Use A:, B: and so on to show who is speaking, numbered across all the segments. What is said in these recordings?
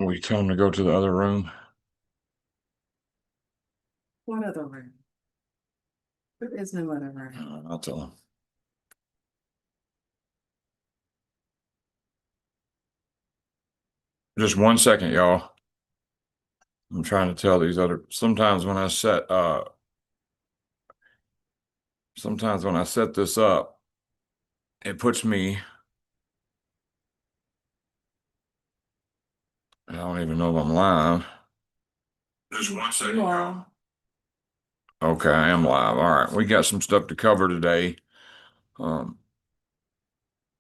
A: We tell them to go to the other room.
B: What other room? There is no other room.
A: I'll tell them. Just 1 second, y'all. I'm trying to tell these other. Sometimes when I set this up, it puts me. I don't even know if I'm live. Just 1 second, y'all. Okay, I am live. All right, we got some stuff to cover today. Now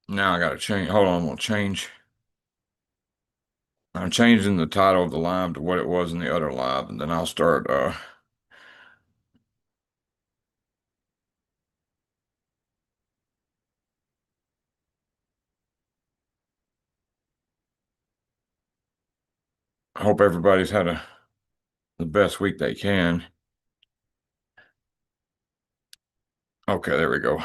A: I got to change. Hold on, I'm gonna change. I'm changing the title of the live to what it was in the other live, and then I'll start. I hope everybody's had the best week they can. Okay, there we go.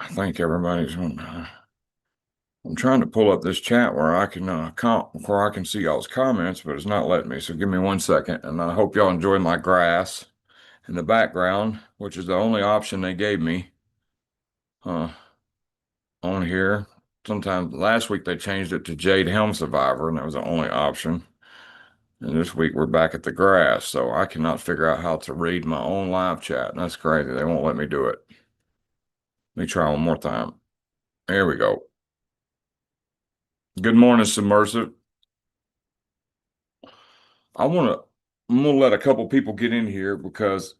A: I think everybody's on. I'm trying to pull up this chat where I can see y'all's comments, but it's not letting me. So give me 1 second, and I hope y'all enjoy my grass in the background, which is the only option they gave me on here. Sometimes last week they changed it to Jade Helm Survivor, and that was the only option. And this week we're back at the grass, so I cannot figure out how to read my own live chat. And that's crazy. They won't let me do it. Let me try one more time. There we go. Good morning, Submersive. I'm gonna let a couple people get in here because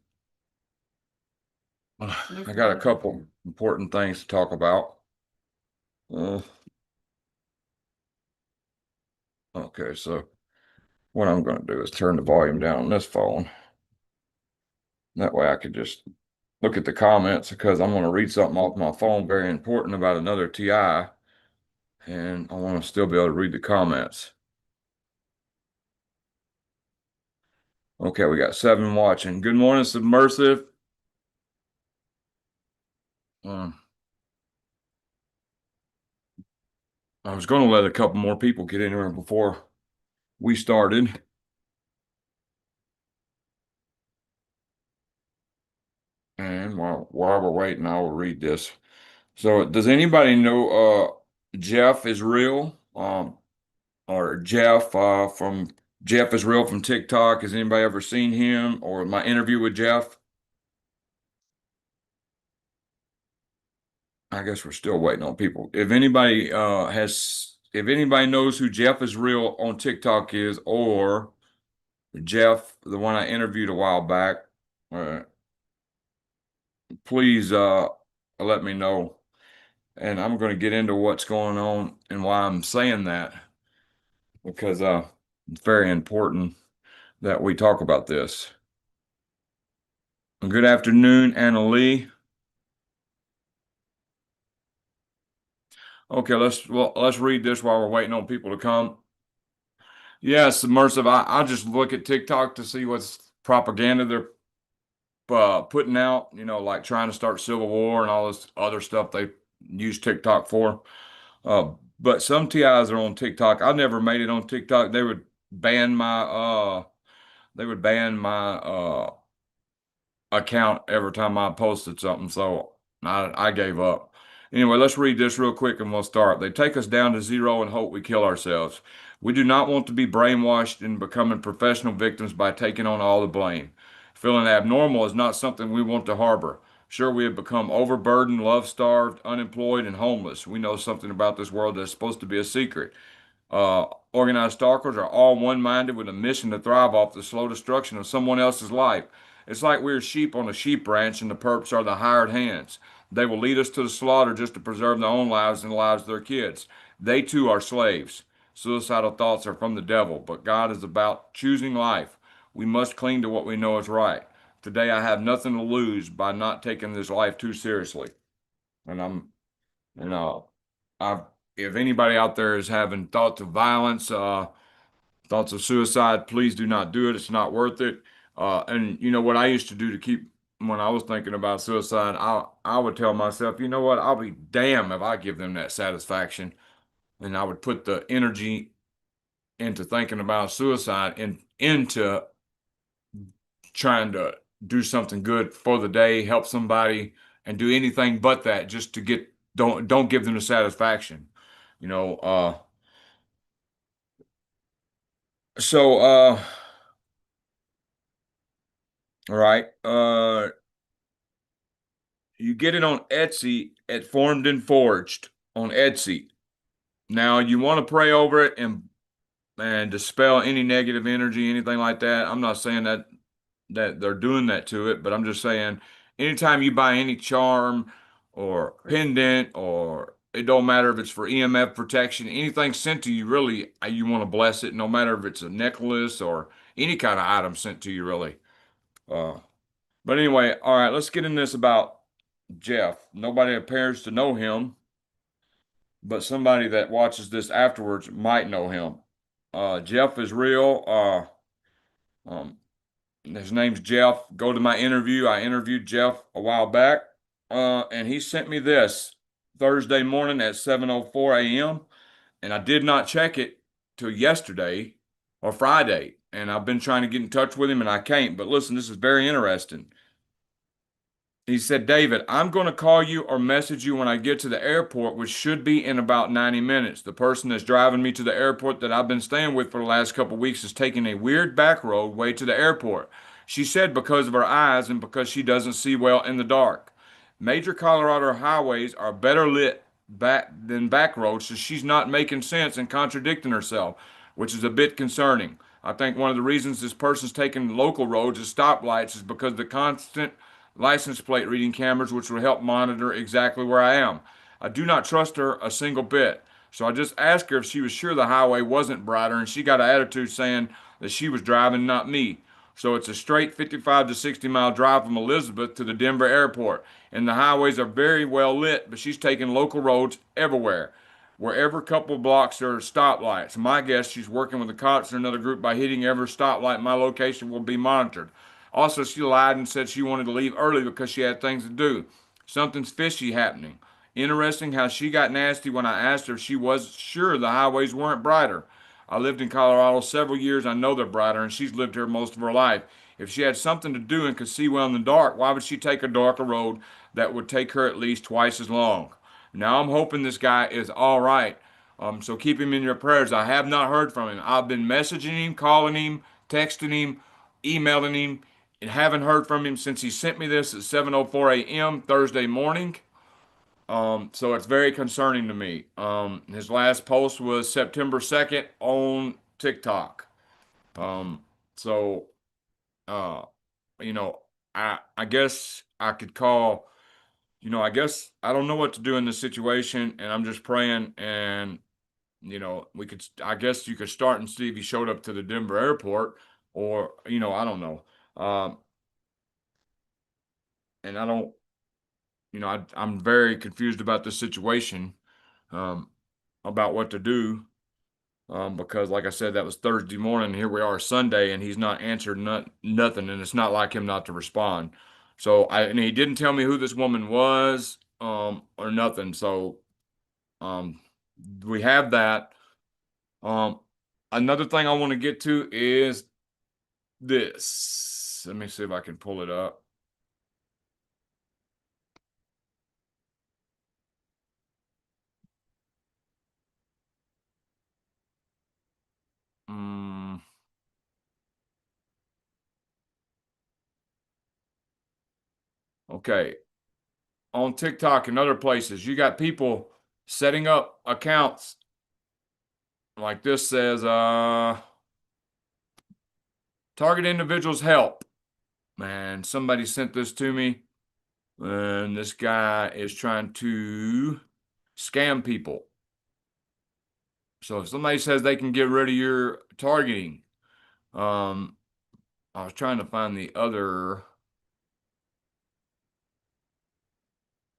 A: I got a couple important things to talk about. Okay, so what I'm going to do is turn the volume down on this phone. That way I could just look at the comments because I'm going to read something off my phone very important about another TI, and I want to still be able to read the comments. Okay, we got 7 watching. Good morning, Submersive. I was going to let a couple more people get in here before we started. And while we're waiting, I will read this. So, does anybody know Jeff is real? Or Jeff is real from TikTok. Has anybody ever seen him or my interview with Jeff? I guess we're still waiting on people. If anybody knows who Jeff is real on TikTok is, or Jeff, the one I interviewed a while back, uh, please let me know. And I'm going to get into what's going on and why I'm saying that because it's very important that we talk about this. Good afternoon, Anna Lee. Okay, let's read this while we're waiting on people to come. Yeah, submersive. I just look at TikTok to see what's propaganda they're putting out. You know, like trying to start civil war and all this other stuff they use TikTok for. But some TIs are on TikTok. I never made it on TikTok. They would ban my account every time I posted something, so I gave up. Anyway, let's read this real quick and we'll start. They take us down to zero and hope we kill ourselves. We do not want to be brainwashed into becoming professional victims by taking on all the blame. Feeling abnormal is not something we want to harbor. Sure, we have become overburdened, love-starved, unemployed, and homeless. We know something about this world that's supposed to be a secret. Organized stalkers are all one-minded with a mission to thrive off the slow destruction of someone else's life. It's like we're sheep on a sheep ranch and the perps are the hired hands. They will lead us to the slaughter just to preserve their own lives and the lives of their kids. They too are slaves. Suicidal thoughts are from the devil, but God is about choosing life. We must cling to what we know is right. Today I have nothing to lose by not taking this life too seriously. And you know, I've if anybody out there is having thoughts of violence, thoughts of suicide, please do not do it. It's not worth it. And you know what I used to do to keep when I was thinking about suicide, I would tell myself, you know what, I'll be damned if I give them that satisfaction. And I would put the energy into thinking about suicide and into trying to do something good for the day, help somebody, and do anything but that just to get don't give them the satisfaction. You know, so all right. You get it on Etsy at Formed and Forged on Etsy. Now you want to pray over it and dispel any negative energy, anything like that. I'm not saying that they're doing that to it, but I'm just saying anytime you buy any charm or pendant or it don't matter if it's for EMF protection, anything sent to you really you want to bless it, no matter if it's a necklace or any kind of item sent to you really. Uh, but anyway, all right, let's get in this about Jeff. Nobody appears to know him, but somebody that watches this afterwards might know him. Jeff is real. Um, his name's Jeff. Go to my interview. I interviewed Jeff a while back, and he sent me this Thursday morning at 7:04 a.m. And I did not check it till yesterday or Friday. And I've been trying to get in touch with him and I can't. But listen, this is very interesting. He said, David, I'm going to call you or message you when I get to the airport, which should be in about 90 minutes. The person that's driving me to the airport that I've been staying with for the last couple of weeks is taking a weird back road way to the airport. She said because of her eyes and because she doesn't see well in the dark. Major Colorado highways are better lit than back roads, so she's not making sense and contradicting herself, which is a bit concerning. I think one of the reasons this person's taking local roads as stoplights is because the constant license plate reading cameras, which will help monitor exactly where I am. I do not trust her a single bit. So I just asked her if she was sure the highway wasn't brighter, and she got an attitude saying that she was driving, not me. So it's a straight 55 to 60-mile drive from Elizabeth to the Denver airport. And the highways are very well lit, but she's taking local roads everywhere. Wherever couple blocks there are stoplights. My guess she's working with the cops or another group by hitting every stoplight. My location will be monitored. Also, she lied and said she wanted to leave early because she had things to do. Something's fishy happening. Interesting how she got nasty when I asked her if she was sure the highways weren't brighter. I lived in Colorado several years. I know they're brighter, and she's lived here most of her life. If she had something to do and could see well in the dark, why would she take a darker road that would take her at least twice as long? Now I'm hoping this guy is all right. So keep him in your prayers. I have not heard from him. I've been messaging him, calling him, texting him, emailing him, and haven't heard from him since he sent me this at 7:04 a.m. Thursday morning. So it's very concerning to me. His last post was September 2nd on TikTok. Um, so uh, you know, I guess I could call, I guess I don't know what to do in this situation, and I'm just praying. And I guess you could start and see if he showed up to the Denver airport, or I don't know. And I don't, I'm very confused about this situation, um, about what to do. Because like I said, that was Thursday morning. Here we are Sunday, and he's not answered nothing, and it's not like him not to respond. And he didn't tell me who this woman was, or nothing. So, um, we have that. Um, Another thing I want to get to is this. Let me see if I can pull it up. Mm, okay. On TikTok and other places, you got people setting up accounts like this says, target individuals help. Man, somebody sent this to me, and this guy is trying to scam people. So if somebody says they can get rid of your targeting, um, I was trying to find the other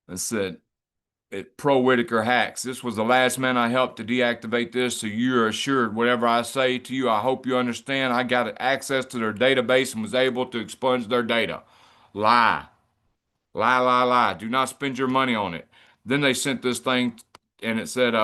A: that said it Pro Whitaker hacks. This was the last man I helped to deactivate this, so you're assured whatever I say to you, I hope you understand. I got access to their database and was able to expunge their data. Lie, lie, lie, lie. Do not spend your money on it. Then they sent this thing and it said,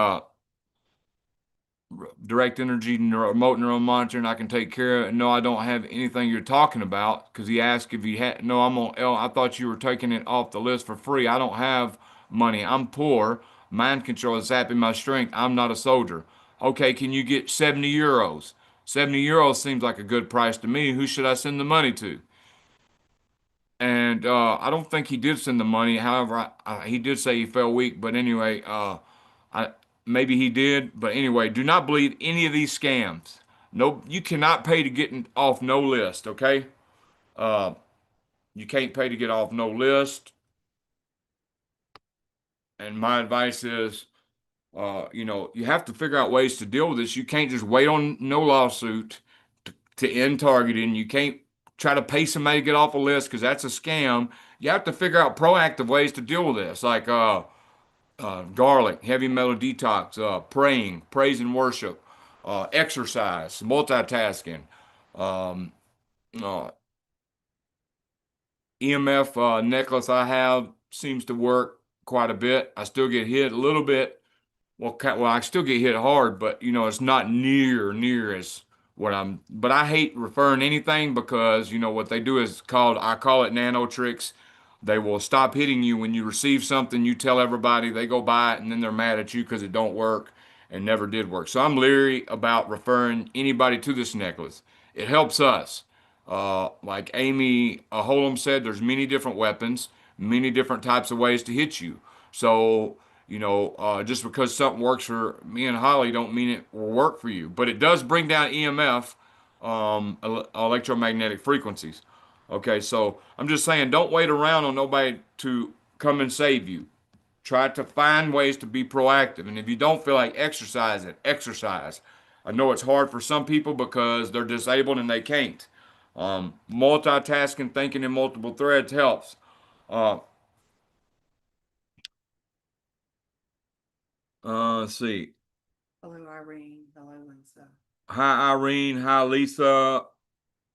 A: direct energy remote neural monitoring. I can take care of it. No, I don't have anything you're talking about because he asked if he had. No, I'm on L. I thought you were taking it off the list for free. I don't have money. I'm poor. Mind control is sapping my strength. I'm not a soldier. Okay, can you get 70 euros? 70 euros seems like a good price to me. Who should I send the money to? And I don't think he did send the money. However, he did say he felt weak. But anyway, I maybe he did. But anyway, do not believe any of these scams. No, you cannot pay to get off no list. Okay, uh, you can't pay to get off no list. And my advice is, you have to figure out ways to deal with this. You can't just wait on no lawsuit to end targeting. You can't try to pay somebody to get off a list because that's a scam. You have to figure out proactive ways to deal with this, like garlic, heavy metal detox, praying, praise and worship, exercise, multitasking, um, uh, EMF necklace I have seems to work quite a bit. I still get hit a little bit. Well, I still get hit hard, but it's not near as what I'm. But I hate referring anything because what they do is called. I call it nano tricks. They will stop hitting you when you receive something. You tell everybody, they go buy it, and then they're mad at you because it don't work and never did work. So I'm leery about referring anybody to this necklace. It helps us. Like Amy Holm said, there's many different weapons, many different types of ways to hit you. So, just because something works for me and Holly don't mean it will work for you. But it does bring down EMF, electromagnetic frequencies. Okay, so I'm just saying, don't wait around on nobody to come and save you. Try to find ways to be proactive. And if you don't feel like exercising, exercise. I know it's hard for some people because they're disabled and they can't. Multitasking, thinking in multiple threads helps. Uh, let's see.
B: Hello, Irene. Hello, Lisa.
A: Hi, Irene. Hi, Lisa.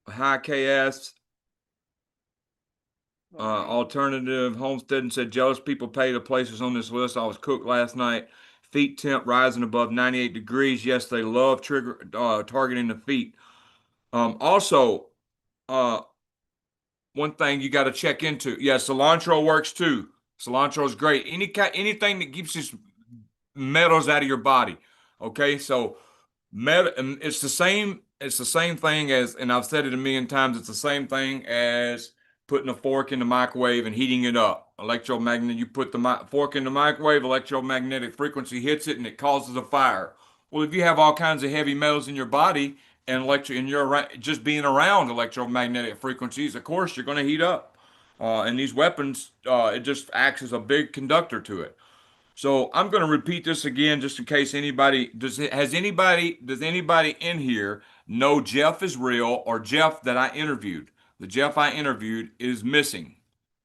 A: Hi, KS. Alternative Homestead said jealous people pay the places on this list. I was cooked last night. Feet temp rising above 98 degrees. Yes, they love targeting the feet. Also, uh, one thing you got to check into. Yeah, cilantro works too. Cilantro is great. Anything that keeps these metals out of your body. Okay, so and it's the same. It's the same thing as, and I've said it a million times. It's the same thing as putting a fork in the microwave and heating it up. Electromagnet. You put the fork in the microwave, electromagnetic frequency hits it, and it causes a fire. Well, if you have all kinds of heavy metals in your body and you're just being around electromagnetic frequencies, of course you're going to heat up. And these weapons, it just acts as a big conductor to it. So I'm going to repeat this again just in case does anybody in here know Jeff is real or Jeff that I interviewed? The Jeff I interviewed is missing.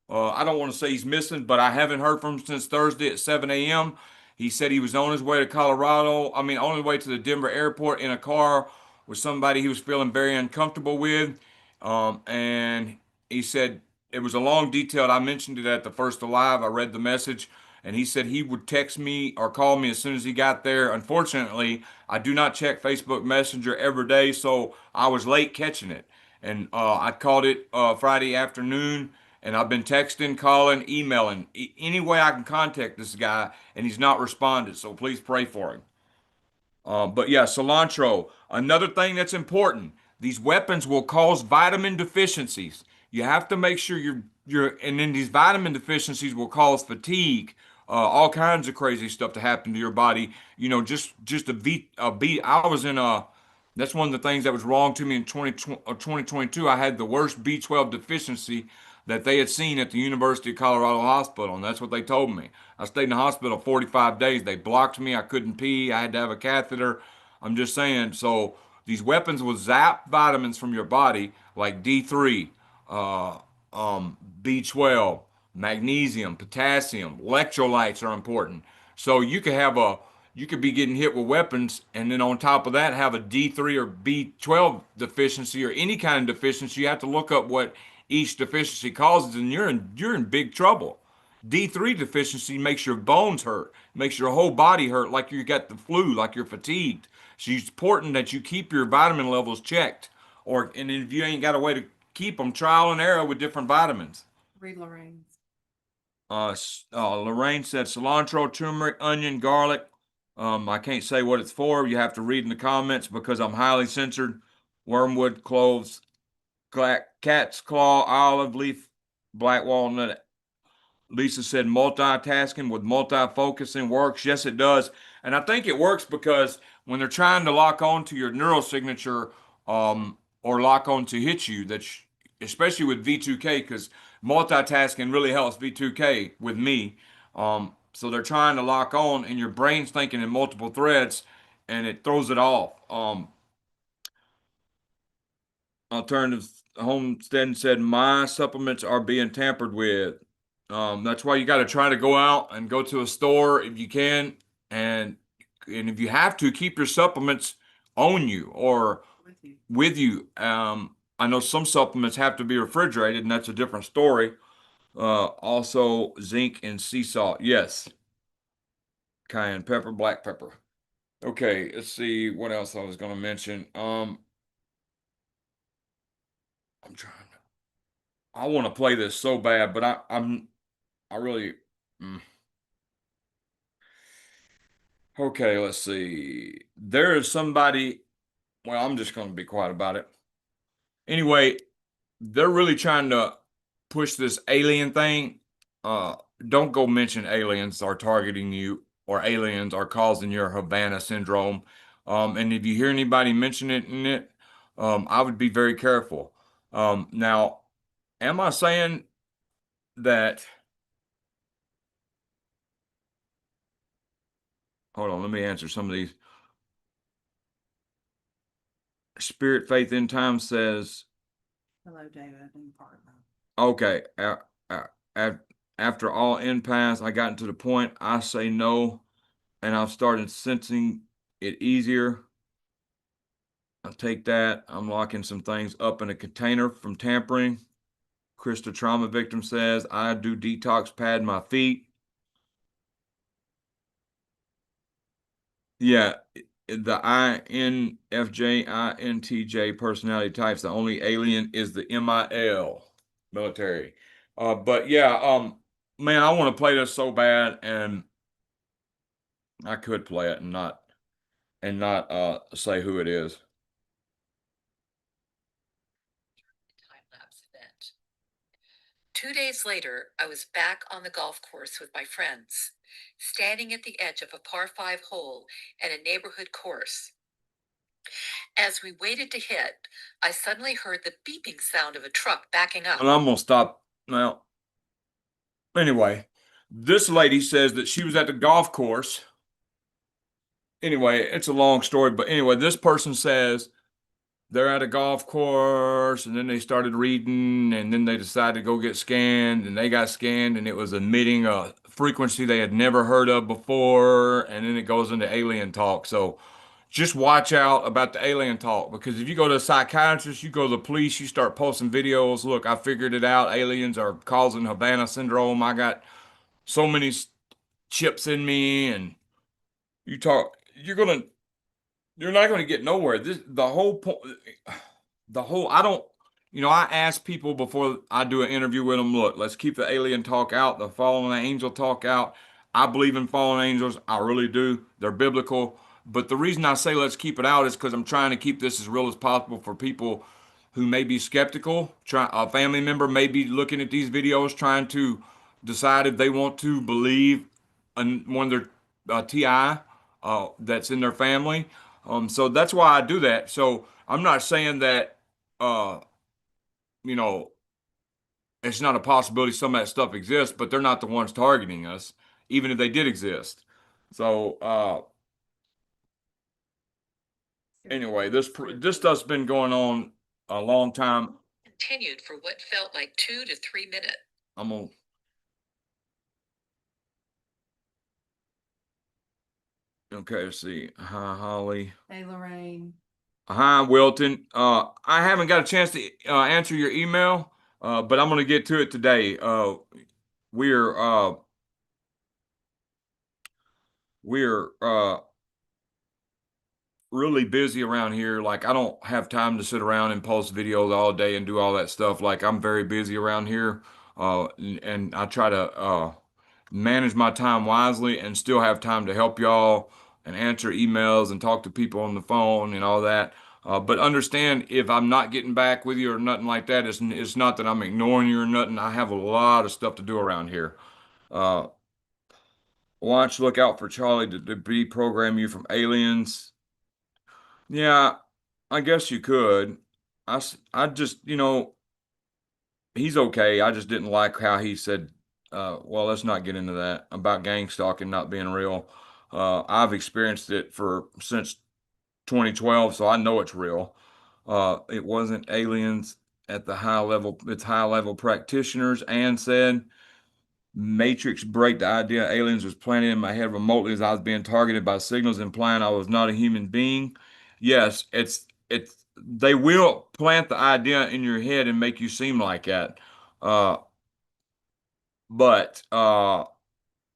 A: I don't want to say he's missing, but I haven't heard from him since Thursday at 7 a.m. He said he was on his way to Colorado. I mean, on his way to the Denver airport in a car with somebody he was feeling very uncomfortable with. And he said it was a long detailed. I mentioned it at the first live. I read the message, and he said he would text me or call me as soon as he got there. Unfortunately, I do not check Facebook Messenger every day, so I was late catching it. And I called it Friday afternoon, and I've been texting, calling, emailing, any way I can contact this guy, and he's not responded. So please pray for him. But yeah, cilantro. Another thing that's important: these weapons will cause vitamin deficiencies. You have to make sure and then these vitamin deficiencies will cause fatigue, all kinds of crazy stuff to happen to your body. Just a beat. I was in a. That's one of the things that was wrong to me in 2022. I had the worst B12 deficiency that they had seen at the University of Colorado Hospital, and that's what they told me. I stayed in the hospital 45 days. They blocked me. I couldn't pee. I had to have a catheter. I'm just saying. So these weapons will zap vitamins from your body, like D3, uh, B12, magnesium, potassium, electrolytes are important. So you could be getting hit with weapons, and then on top of that, have a D3 or B12 deficiency or any kind of deficiency. You have to look up what each deficiency causes, and you're in big trouble. D3 deficiency makes your bones hurt, makes your whole body hurt, like you got the flu, like you're fatigued. So it's important that you keep your vitamin levels checked, and if you ain't got a way to keep them, trial and error with different vitamins.
B: Read Lorraine's.
A: Lorraine said cilantro, turmeric, onion, garlic. I can't say what it's for. You have to read in the comments because I'm highly censored. Wormwood, cloves, cat's claw, olive leaf, black walnut. Lisa said multitasking with multi-focusing works. Yes, it does. And I think it works because when they're trying to lock on to your neural signature, or lock on to hit you, especially with V2K, because multitasking really helps V2K with me. So they're trying to lock on, and your brain's thinking in multiple threads, and it throws it off. Alternative Homestead said my supplements are being tampered with. That's why you got to try to go out and go to a store if you can, and if you have to, keep your supplements on you or
B: With you.
A: with you. I know some supplements have to be refrigerated, and that's a different story. Also zinc and sea salt. Yes, cayenne pepper, black pepper. Okay, let's see what else I was going to mention. I'm trying. I want to play this so bad, but I really. mm. Okay, let's see. There is somebody. Well, I'm just going to be quiet about it. Anyway, they're really trying to push this alien thing. Uh, don't go mention aliens are targeting you or aliens are causing your Havana syndrome. And if you hear anybody mention it, I would be very careful. Now, am I saying that? Hold on, let me answer some of these. Spirit Faith in Time says,
B: Hello, David and partner.
A: okay, after all impasse, I gotten to the point I say no, and I've started sensing it easier. I'll take that. I'm locking some things up in a container from tampering. Krista Trauma Victim says, I do detox pad my feet. Yeah, the INFJ, INTJ personality types, the only alien is the MIL military. But yeah, man, I want to play this so bad, and I could play it and not say who it is.
C: Time-lapse event. 2 days later, I was back on the golf course with my friends, standing at the edge of a par 5 hole at a neighborhood course. As we waited to hit, I suddenly heard the beeping sound of a truck backing up.
A: And I'm gonna stop now. Anyway, this lady says that she was at the golf course. Anyway, it's a long story, but anyway, this person says they're at a golf course and then they started reading and then they decided to go get scanned and they got scanned and it was emitting a frequency they had never heard of before, and then it goes into alien talk. So just watch out about the alien talk, because if you go to a psychiatrist, you go to the police, you start posting videos. Look, I figured it out. Aliens are causing Havana syndrome. I got so many chips in me, and you're not gonna get nowhere. This the whole point. The whole I don't. I ask people before I do an interview with them. Look, let's keep the alien talk out, the fallen angel talk out. I believe in fallen angels. I really do. They're biblical. But the reason I say let's keep it out is because I'm trying to keep this as real as possible for people who may be skeptical. A family member may be looking at these videos trying to decide if they want to believe in one of their TI that's in their family. So that's why I do that. So I'm not saying that uh, you know it's not a possibility some of that stuff exists, but they're not the ones targeting us, even if they did exist. So anyway, this stuff's been going on a long time.
C: Continued for what felt like 2 to 3 minutes.
A: I'm gonna Okay, let's see. Hi, Holly.
B: Hey, Lorraine.
A: Hi, Wilton. I haven't got a chance to answer your email. but I'm going to get to it today. We're uh, we're really busy around here. Like I don't have time to sit around and post videos all day and do all that stuff. Like I'm very busy around here. And I try to manage my time wisely and still have time to help y'all and answer emails and talk to people on the phone and all that. But understand if I'm not getting back with you or nothing like that, it's not that I'm ignoring you or nothing. I have a lot of stuff to do around here. Uh, look out for Charlie to deprogram you from aliens. Yeah, I guess you could. I just, he's okay. I just didn't like how he said, well, let's not get into that about gang stalking not being real. I've experienced it for since 2012, so I know it's real. It wasn't aliens at the high level, it's high level practitioners, and said Matrix break the idea aliens was planted in my head remotely as I was being targeted by signals implying I was not a human being. Yes, it's they will plant the idea in your head and make you seem like that. Uh, but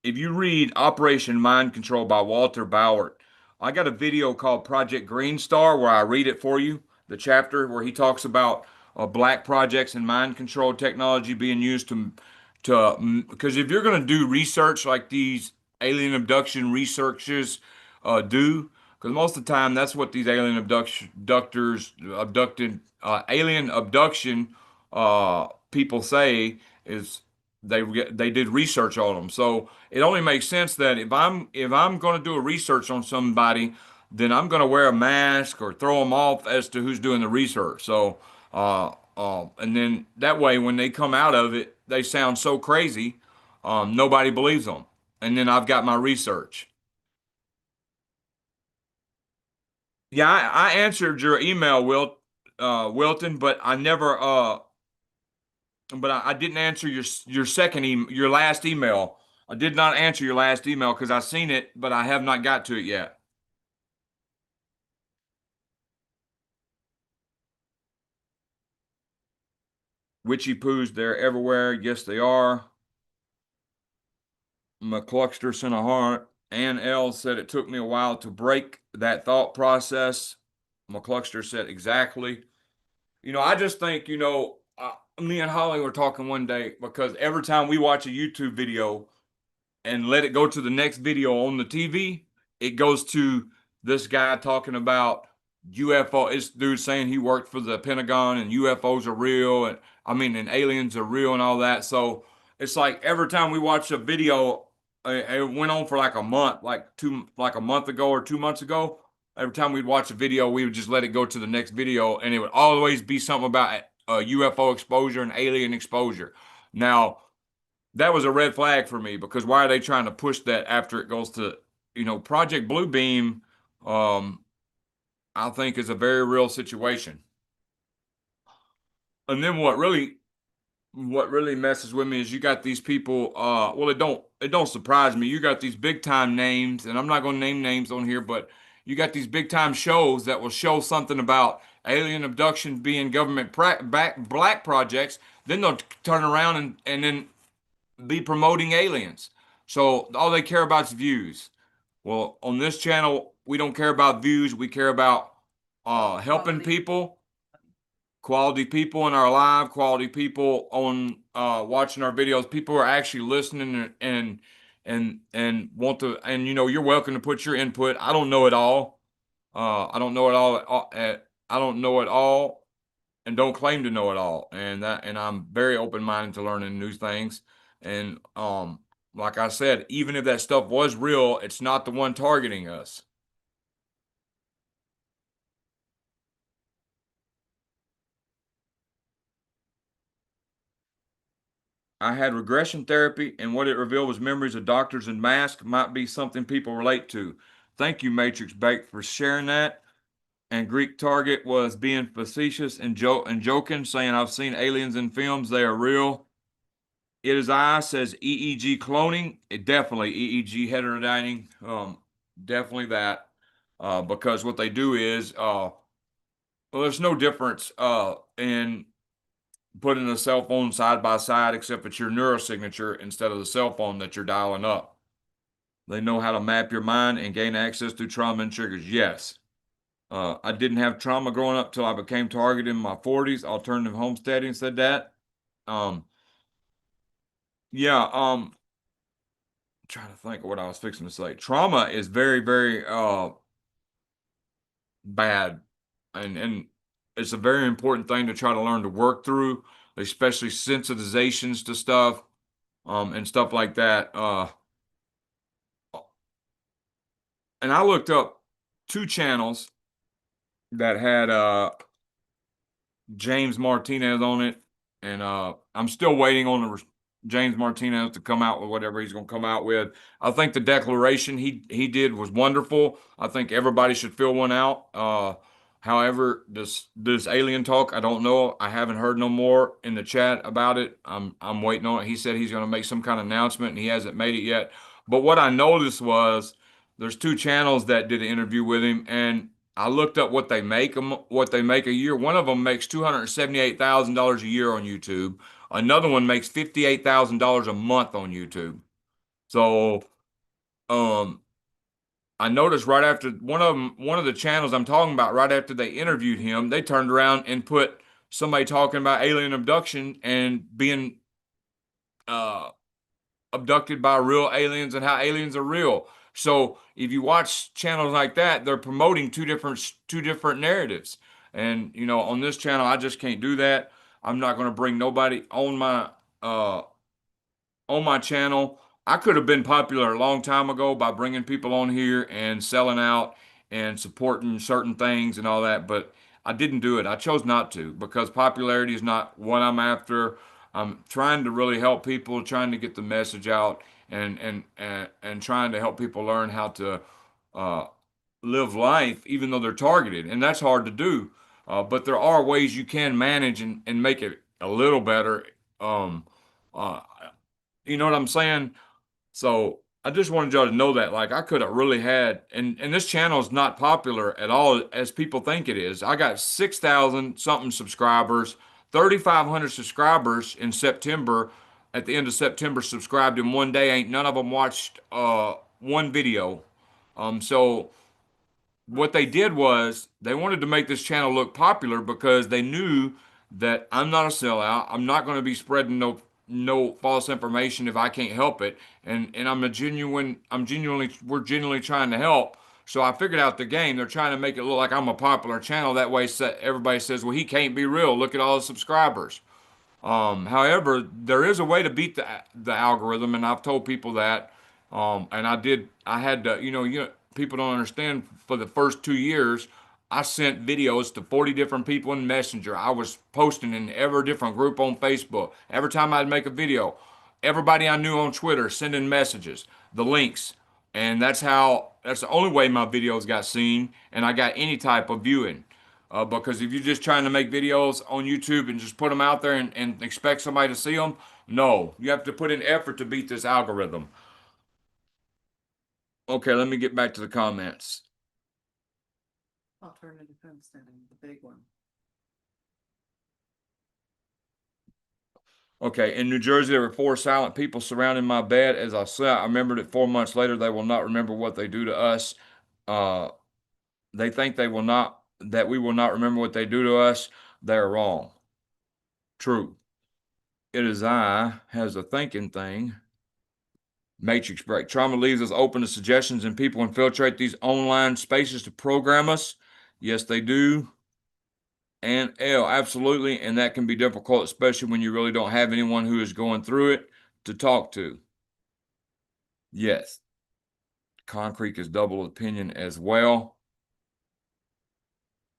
A: if you read Operation Mind Control by Walter Bauer, I got a video called Project Green Star where I read it for you, the chapter where he talks about black projects and mind control technology being used because if you're going to do research like these alien abduction researchers do, because most of the time that's what these alien abducted alien abduction people say is they did research on them. So it only makes sense that if I'm going to do a research on somebody, then I'm going to wear a mask or throw them off as to who's doing the research. So and then that way when they come out of it, they sound so crazy, nobody believes them. And then I've got my research. Yeah, I answered your email, Wilton, but I didn't answer your last email. I did not answer your last email because I seen it, but I have not got to it yet. Witchy poos, they're everywhere. Yes, they are. McCluster sent a heart. Ann L said it took me a while to break that thought process. McCluster said exactly. I just think, me and Holly were talking one day because every time we watch a YouTube video, and let it go to the next video on the TV, it goes to this guy talking about UFO. This dude saying he worked for the Pentagon and UFOs are real, and aliens are real and all that. So it's like every time we watch a video, it went on for like a month, like a month ago or 2 months ago. Every time we'd watch a video, we would just let it go to the next video, and it would always be something about UFO exposure and alien exposure. Now, that was a red flag for me because why are they trying to push that after it goes to, Project Bluebeam, um, I think is a very real situation. And then what really messes with me is you got these people, well, it don't surprise me. You got these big time names, and I'm not going to name names on here, but you got these big time shows that will show something about alien abduction being government black projects. Then they'll turn around and then be promoting aliens. So all they care about is views. Well, on this channel, we don't care about views. We care about helping
B: Quality.
A: people, quality people in our live, quality people on watching our videos. People are actually listening and want to. And you're welcome to put your input. I don't know it all. I don't know it all. I don't know it all and don't claim to know it all. And I'm very open-minded to learning new things. And like I said, even if that stuff was real, it's not the one targeting us. I had regression therapy, and what it revealed was memories of doctors and masks might be something people relate to. Thank you, Matrix Bake, for sharing that. And Greek Target was being facetious and joking, saying, I've seen aliens in films, they are real. It is I says EEG cloning. It definitely EEG heterodyning. Definitely that. Because what they do is, well, there's no difference in putting a cell phone side by side, except it's your neurosignature instead of the cell phone that you're dialing up. They know how to map your mind and gain access through trauma and triggers. Yes. I didn't have trauma growing up till I became targeted in my 40s. Alternative homesteading said that. Um, yeah, trying to think of what I was fixing to say. Trauma is very, very bad, and it's a very important thing to try to learn to work through, especially sensitizations to stuff, and stuff like that. And I looked up two channels that had James Martinez on it, and I'm still waiting on James Martinez to come out with whatever he's going to come out with. I think the declaration he did was wonderful. I think everybody should fill one out. However, this alien talk, I don't know. I haven't heard no more in the chat about it. I'm waiting on it. He said he's going to make some kind of announcement, and he hasn't made it yet. But what I noticed was there's two channels that did an interview with him, and I looked up what they make a year. One of them makes $278,000 a year on YouTube. Another one makes $58,000 a month on YouTube. So, um, I noticed right after one of the channels I'm talking about, right after they interviewed him, they turned around and put somebody talking about alien abduction and being uh abducted by real aliens and how aliens are real. So if you watch channels like that, they're promoting two different narratives. And on this channel, I just can't do that. I'm not going to bring nobody uh on my channel. I could have been popular a long time ago by bringing people on here and selling out and supporting certain things and all that, but I didn't do it. I chose not to because popularity is not what I'm after. I'm trying to really help people, trying to get the message out, and trying to help people learn how to uh, live life, even though they're targeted, and that's hard to do. But there are ways you can manage and make it a little better. Um, uh, you know what I'm saying? So I just wanted y'all to know that, like, I could have really had, and this channel is not popular at all as people think it is. I got 6,000 something subscribers, 3,500 subscribers in September. At the end of September, subscribed in one day. Ain't none of them watched one video. So what they did was they wanted to make this channel look popular because they knew that I'm not a sellout. I'm not going to be spreading no false information if I can't help it. And we're genuinely trying to help. So I figured out the game. They're trying to make it look like I'm a popular channel. That way everybody says, well, he can't be real. Look at all the subscribers. However, there is a way to beat the algorithm, and I've told people that. And I had to, people don't understand. For the first 2 years, I sent videos to 40 different people in Messenger. I was posting in every different group on Facebook. Every time I'd make a video, everybody I knew on Twitter sending messages, the links, and that's the only way my videos got seen, and I got any type of viewing. Because if you're just trying to make videos on YouTube and just put them out there and expect somebody to see them, no, you have to put in effort to beat this algorithm. Okay, let me get back to the comments.
B: Alternative homesteading, the big one.
A: Okay, in New Jersey, there were 4 silent people surrounding my bed as I slept. I remembered it 4 months later. They will not remember what they do to us. They think that we will not remember what they do to us. They are wrong. True. It is I has a thinking thing. Matrix break. Trauma leaves us open to suggestions, and people infiltrate these online spaces to program us. Yes, they do. And L, absolutely. And that can be difficult, especially when you really don't have anyone who is going through it to talk to. Yes. Concrete is double opinion as well.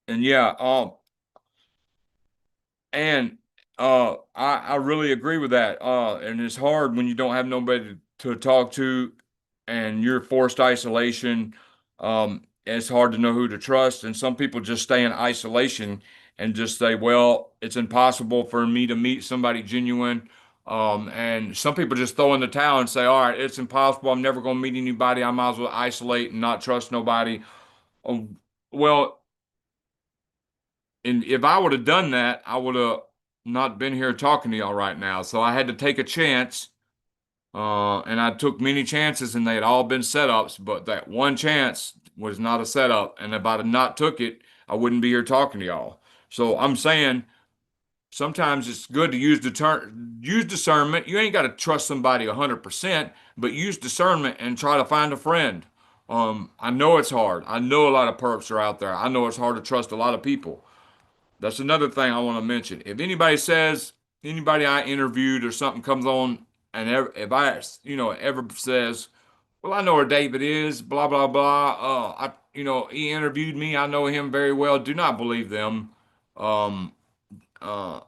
A: And yeah, and I really agree with that. And it's hard when you don't have nobody to talk to and you're forced isolation. It's hard to know who to trust. And some people just stay in isolation and just say, well, it's impossible for me to meet somebody genuine. And some people just throw in the towel and say, all right, it's impossible. I'm never going to meet anybody. I might as well isolate and not trust nobody. Well, and if I would have done that, I would have not been here talking to y'all right now. So I had to take a chance. And I took many chances and they had all been setups, but that one chance was not a setup. And if I'd have not took it, I wouldn't be here talking to y'all. So I'm saying sometimes it's good to use discernment. You ain't got to trust somebody 100%, but use discernment and try to find a friend. I know it's hard. I know a lot of perps are out there. I know it's hard to trust a lot of people. That's another thing I want to mention. If anybody says, anybody I interviewed or something comes on, and if I, ever says, well, I know where David is, blah, blah, blah. He interviewed me. I know him very well. Do not believe them. Um, uh,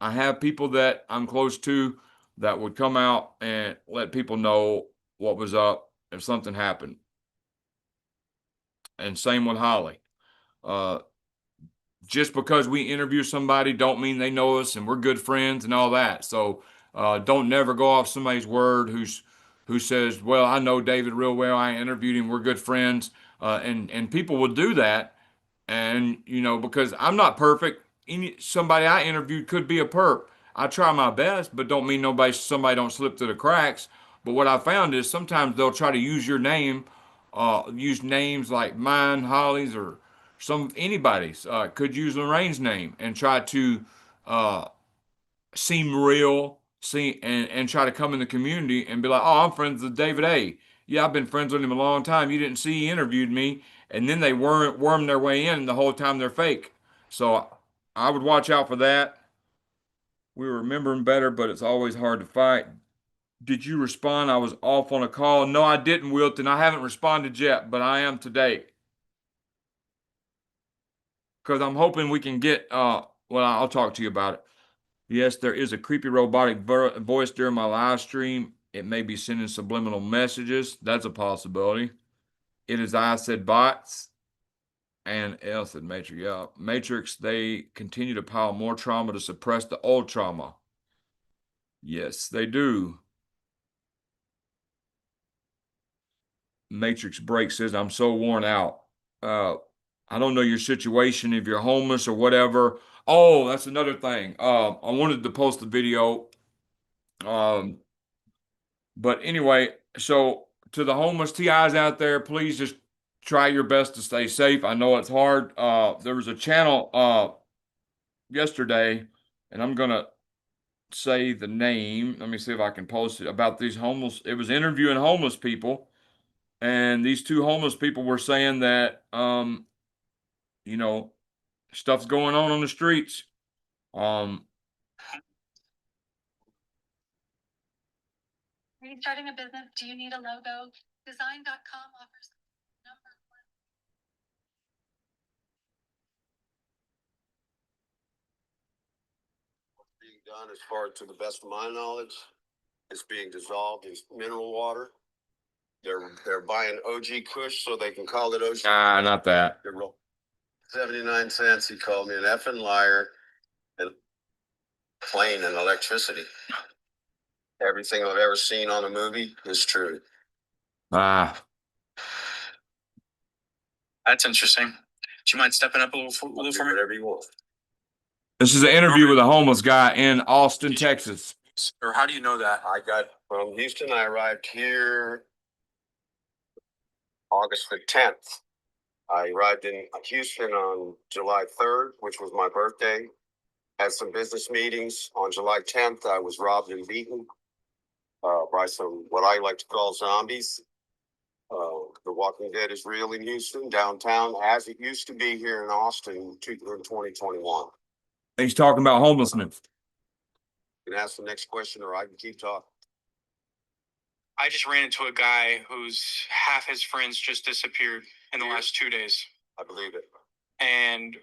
A: I have people that I'm close to that would come out and let people know what was up if something happened. And same with Holly. Uh, just because we interview somebody don't mean they know us and we're good friends and all that. So don't never go off somebody's word who says, "Well, I know David real well. I interviewed him. We're good friends." And people will do that, and because I'm not perfect. Somebody I interviewed could be a perp. I try my best, but don't mean somebody don't slip through the cracks. But what I found is sometimes they'll try to use your name, use names like mine, Holly's, or anybody's. Could use Lorraine's name and try to uh, seem real, and try to come in the community and be like, "Oh, I'm friends with David A. Yeah, I've been friends with him a long time. You didn't see he interviewed me," and then they worm their way in, and the whole time they're fake. So I would watch out for that. We remember him better, but it's always hard to fight. Did you respond? I was off on a call. No, I didn't, Wilton. I haven't responded yet, but I am today. Because I'm hoping we can get, well, I'll talk to you about it. Yes, there is a creepy robotic voice during my live stream. It may be sending subliminal messages. That's a possibility. It is I said bots and L said Matrix. Yeah, Matrix, they continue to pile more trauma to suppress the old trauma. Yes, they do. Matrix Break says, I'm so worn out. Uh, I don't know your situation, if you're homeless or whatever. Oh, that's another thing. I wanted to post the video. Um, but anyway, so to the homeless TIs out there, please just try your best to stay safe. I know it's hard. There was a channel yesterday, and I'm gonna say the name. Let me see if I can post it about these homeless. It was interviewing homeless people, and these two homeless people were saying that you know, stuff's going on the streets. Um,
C: Are you starting a business? Do you need a logo? Design.com offers number one.
D: Being done, as far to the best of my knowledge, it's being dissolved in mineral water. They're buying OG Kush so they can call it OG.
A: not that.
D: They're 79 cents. He called me an effing liar and plane and electricity. Everything I've ever seen on a movie is true.
A: Ah,
E: That's interesting. Do you mind stepping up a little for me?
D: Whatever you want.
A: this is an interview with a homeless guy in Austin, Texas.
E: Or how do you know that?
D: I got from Houston. I arrived here August the 10th. I arrived in Houston on July 3rd, which was my birthday. Had some business meetings. On July 10th, I was robbed and beaten by some what I like to call zombies. The Walking Dead is real in Houston, downtown, as it used to be here in Austin in 2021.
A: He's talking about homelessness.
D: You can ask the next question, or I can keep talking.
E: I just ran into a guy whose half his friends just disappeared in the last 2 days.
D: I believe it.
E: And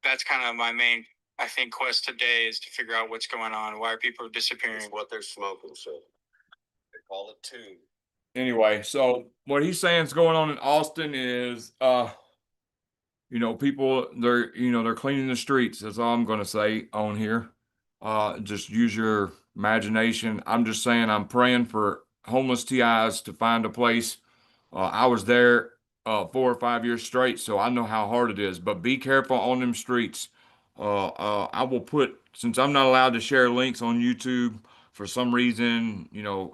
E: that's kind of my main, I think, quest today is to figure out what's going on. Why are people disappearing?
D: It's what they're smoking, so they call it tune.
A: Anyway, so what he's saying is going on in Austin is, people they're cleaning the streets. That's all I'm going to say on here. Just use your imagination. I'm just saying I'm praying for homeless TIs to find a place. I was there 4 or 5 years straight, so I know how hard it is. But be careful on them streets. I will put since I'm not allowed to share links on YouTube for some reason,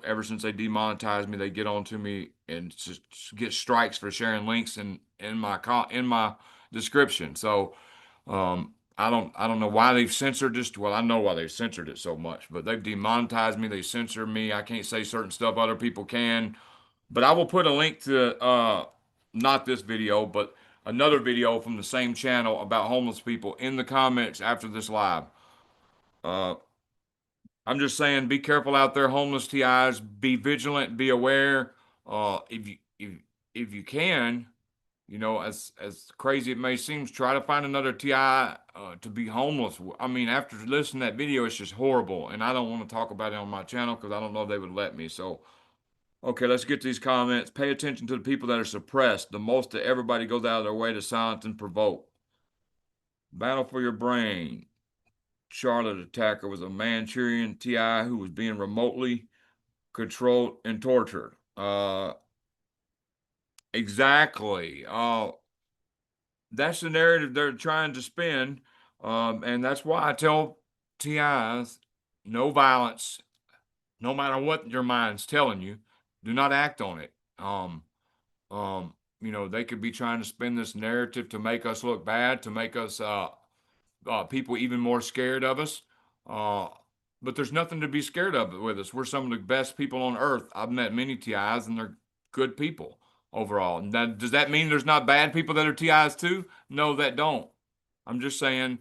A: ever since they demonetized me, they get on to me and just get strikes for sharing links in my description. So, I don't know why they've censored this. Well, I know why they've censored it so much, but they've demonetized me. They censor me. I can't say certain stuff other people can. But I will put a link to not this video, but another video from the same channel about homeless people in the comments after this live. Uh, I'm just saying, be careful out there, homeless TIs. Be vigilant. Be aware. If you can, as crazy it may seem, try to find another TI to be homeless. I mean, after listening to that video, it's just horrible, and I don't want to talk about it on my channel because I don't know if they would let me. So, okay, let's get to these comments. Pay attention to the people that are suppressed. The most of everybody goes out of their way to silence and provoke. Battle for your brain. Charlotte attacker was a Manchurian TI who was being remotely controlled and tortured. Exactly. That's the narrative they're trying to spin. And that's why I tell TIs, no violence, no matter what your mind's telling you, do not act on it. They could be trying to spin this narrative to make us look bad, to make us people even more scared of us. But there's nothing to be scared of with us. We're some of the best people on earth. I've met many TIs, and they're good people overall. And does that mean there's not bad people that are TIs too? No, that don't. I'm just saying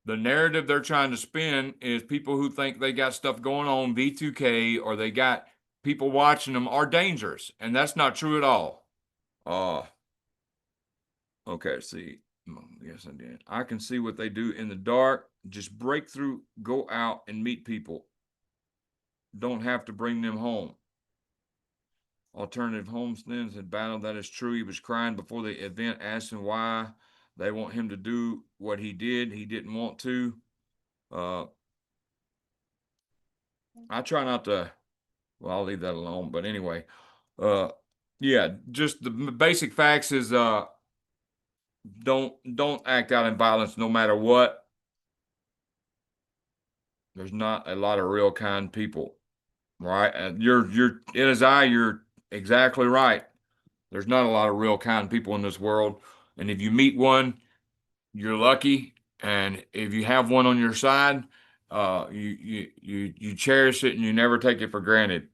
A: the narrative they're trying to spin is people who think they got stuff going on, V2K, or they got people watching them are dangerous. And that's not true at all. Okay, see. Yes, I did. I can see what they do in the dark. Just break through, go out and meet people. Don't have to bring them home. Alternative Homelessness had battled. That is true. He was crying before the event, asking why they want him to do what he did. He didn't want to. I try not to. Well, I'll leave that alone. But anyway, yeah, just the basic facts is don't act out in violence no matter what. There's not a lot of real kind people, right? And you're you're exactly right. There's not a lot of real kind people in this world, and if you meet one, you're lucky. And if you have one on your side, you cherish it and you never take it for granted.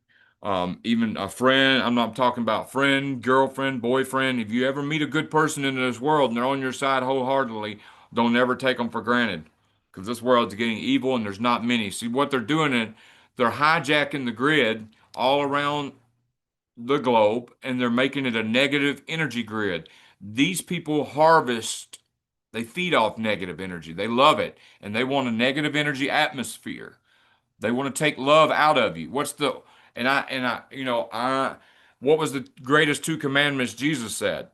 A: Even a friend, I'm not talking about friend, girlfriend, boyfriend. If you ever meet a good person in this world and they're on your side wholeheartedly, don't ever take them for granted because this world's getting evil and there's not many. See what they're doing is they're hijacking the grid all around the globe and they're making it a negative energy grid. These people harvest, they feed off negative energy. They love it and they want a negative energy atmosphere. They want to take love out of you. What was the greatest two commandments Jesus said?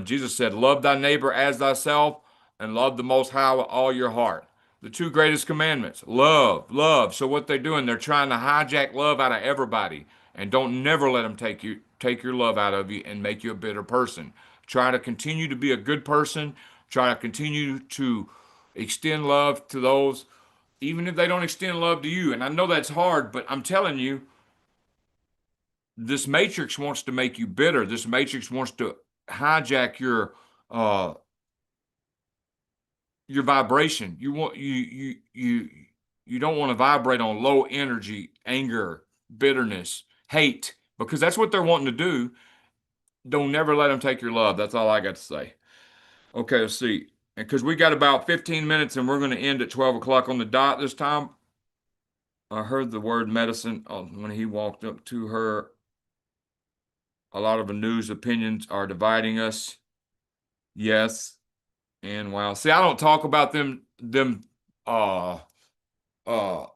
A: Jesus said, love thy neighbor as thyself and love the Most High with all your heart. The two greatest commandments, love, love. So what they're doing, they're trying to hijack love out of everybody and don't never let them take your love out of you and make you a bitter person. Try to continue to be a good person. Try to continue to extend love to those even if they don't extend love to you. And I know that's hard, but I'm telling you, this matrix wants to make you bitter. This matrix wants to hijack your vibration. You don't want to vibrate on low energy, anger, bitterness, hate, because that's what they're wanting to do. Don't never let them take your love. That's all I got to say. Okay, let's see. Because we got about 15 minutes and we're going to end at 12 o'clock on the dot this time. I heard the word medicine when he walked up to her. A lot of the news opinions are dividing us. Yes. And wow. See, I don't talk about uh I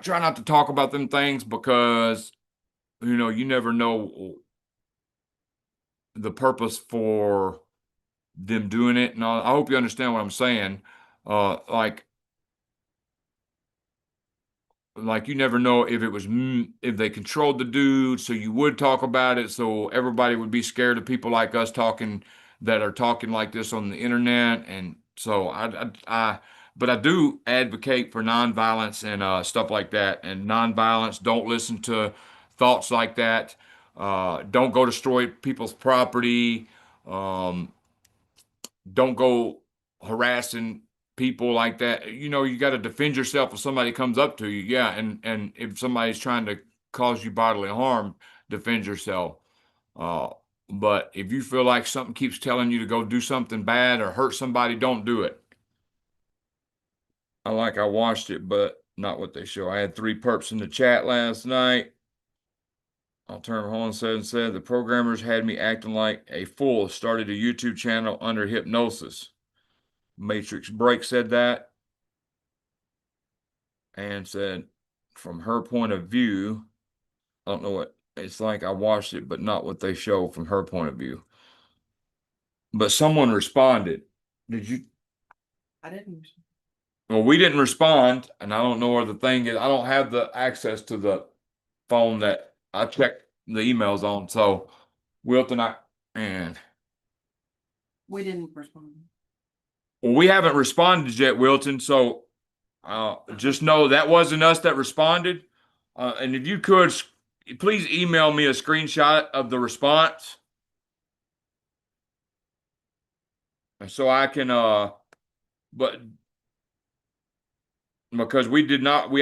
A: try not to talk about them things because you never know the purpose for them doing it. And I hope you understand what I'm saying. Like you never know if it was if they controlled the dude, so you would talk about it, so everybody would be scared of people like us talking that are talking like this on the internet, and so I but I do advocate for nonviolence and stuff like that. And nonviolence, don't listen to thoughts like that. Don't go destroy people's property. Um, don't go harassing people like that. You know, you got to defend yourself if somebody comes up to you. Yeah, and if somebody's trying to cause you bodily harm, defend yourself. Uh, but if you feel like something keeps telling you to go do something bad or hurt somebody, don't do it. I watched it, but not what they show. I had 3 perps in the chat last night. Alternative Holland said the programmers had me acting like a fool. Started a YouTube channel under hypnosis. Matrix Break said that and said, from her point of view, I don't know what it's like. I watched it, but not what they show from her point of view. But someone responded. Did you?
B: I didn't.
A: Well, we didn't respond, and I don't know where the thing is. I don't have the access to the phone that I checked the emails on. So, Wilton, and
B: We didn't respond.
A: well, we haven't responded yet, Wilton. So, just know that wasn't us that responded. And if you could, please email me a screenshot of the response, so I can. But because we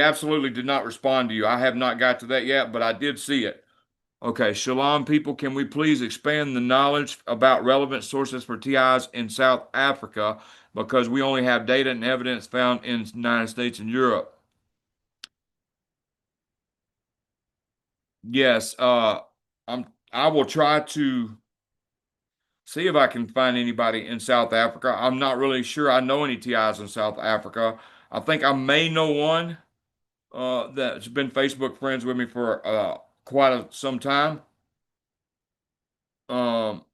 A: absolutely did not respond to you. I have not got to that yet, but I did see it. Okay, Shalom, people, can we please expand the knowledge about relevant sources for TIs in South Africa, because we only have data and evidence found in the United States and Europe? Yes, I will try to see if I can find anybody in South Africa. I'm not really sure I know any TIs in South Africa. I think I may know one that's been Facebook friends with me for some time. Um,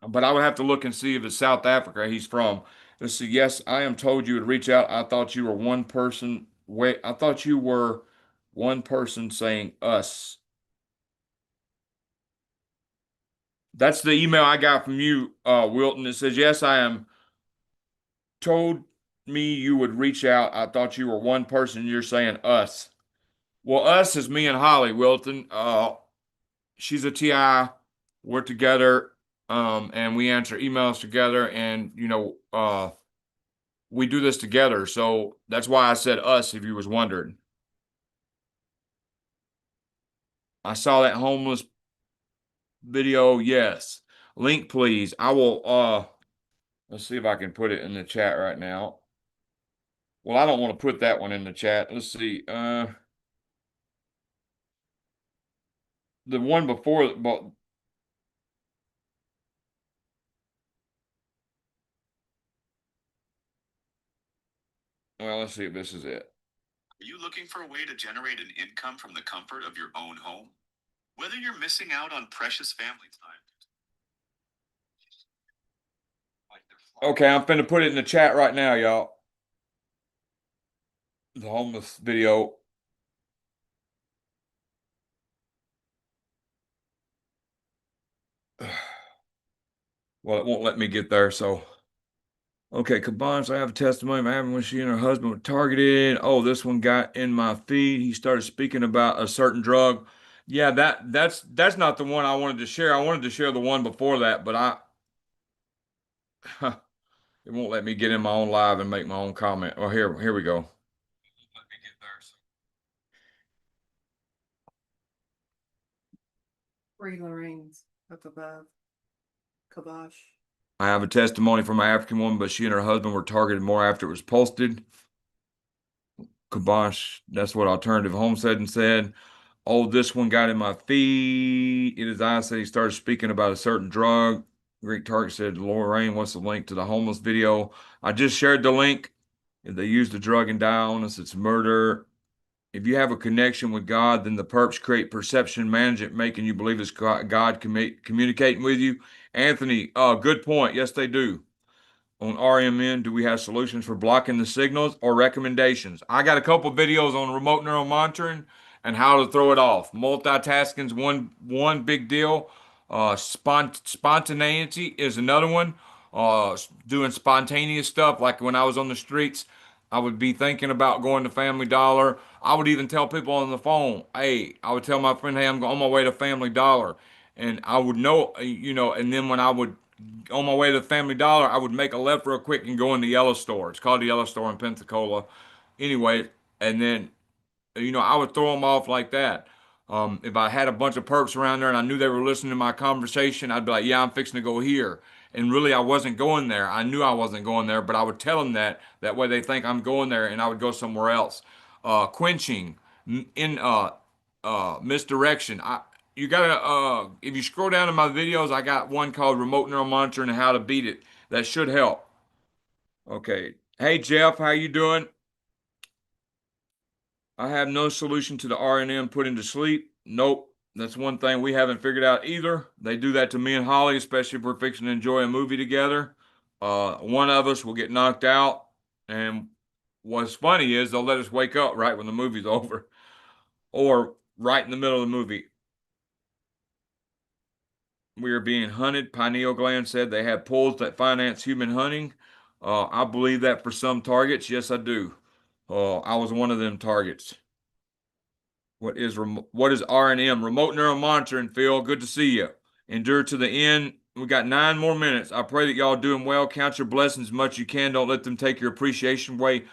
A: but I would have to look and see if it's South Africa he's from. Let's see. Yes, I am told you would reach out. I thought you were one person. Wait, I thought you were one person saying us. That's the email I got from you, Wilton. It says, yes, I am told me you would reach out. I thought you were one person. You're saying us. Well, us is me and Holly, Wilton. She's a TI. We're together, and we answer emails together, and we do this together. So that's why I said us, if you was wondering. I saw that homeless video. Yes. Link, please. I will, let's see if I can put it in the chat right now. Well, I don't want to put that one in the chat. Let's see. The one before, but well, let's see if this is it.
F: Are you looking for a way to generate an income from the comfort of your own home? Whether you're missing out on precious family time.
A: Okay, I'm finna put it in the chat right now, y'all. The homeless video. Well, it won't let me get there, so. Okay, Cabans, I have a testimony of having when she and her husband were targeted. Oh, this one got in my feed. He started speaking about a certain drug. Yeah, that's not the one I wanted to share. I wanted to share the one before that, but it won't let me get in my own live and make my own comment. Oh, here we go. Let me get there.
B: Free Lorraine's up above. Kabosh.
A: I have a testimony from an African woman, but she and her husband were targeted more after it was posted. Kabosh, that's what Alternative Home said. Oh, this one got in my feed. It is I said he started speaking about a certain drug. Greek Target said, Lorraine, what's the link to the homeless video? I just shared the link. If they use the drug and die on us, it's murder. If you have a connection with God, then the perps create perception management, making you believe it's God communicating with you. Anthony, good point. Yes, they do. On RMN, do we have solutions for blocking the signals or recommendations? I got a couple videos on remote neural monitoring and how to throw it off. Multitasking is one big deal. Spontaneity is another one. doing spontaneous stuff. Like when I was on the streets, I would be thinking about going to Family Dollar. I would even tell people on the phone, hey, I would tell my friend, hey, I'm on my way to Family Dollar. And I would know, and then when I would on my way to Family Dollar, I would make a left real quick and go in the Yellow Store. It's called the Yellow Store in Pensacola. Anyway, and then I would throw them off like that. If I had a bunch of perps around there and I knew they were listening to my conversation, I'd be like, yeah, I'm fixing to go here. And really, I wasn't going there. I knew I wasn't going there, but I would tell them that. That way they think I'm going there and I would go somewhere else. Quenching, in misdirection. You gotta, if you scroll down to my videos, I got one called Remote Neural Monitoring and How to Beat It. That should help. Okay. Hey, Jeff, how you doing? I have no solution to the RNM putting to sleep. Nope. That's one thing we haven't figured out either. They do that to me and Holly, especially if we're fixing to enjoy a movie together. One of us will get knocked out, and what's funny is they'll let us wake up right when the movie's over, or right in the middle of the movie. We are being hunted. Pineal gland said they have pools that finance human hunting. I believe that for some targets. Yes, I do. I was one of them targets. What is RNM? Remote neural monitoring, Phil. Good to see you. Endure to the end. We got 9 more minutes. I pray that y'all doing well. Count your blessings as much as you can. Don't let them take your appreciation away.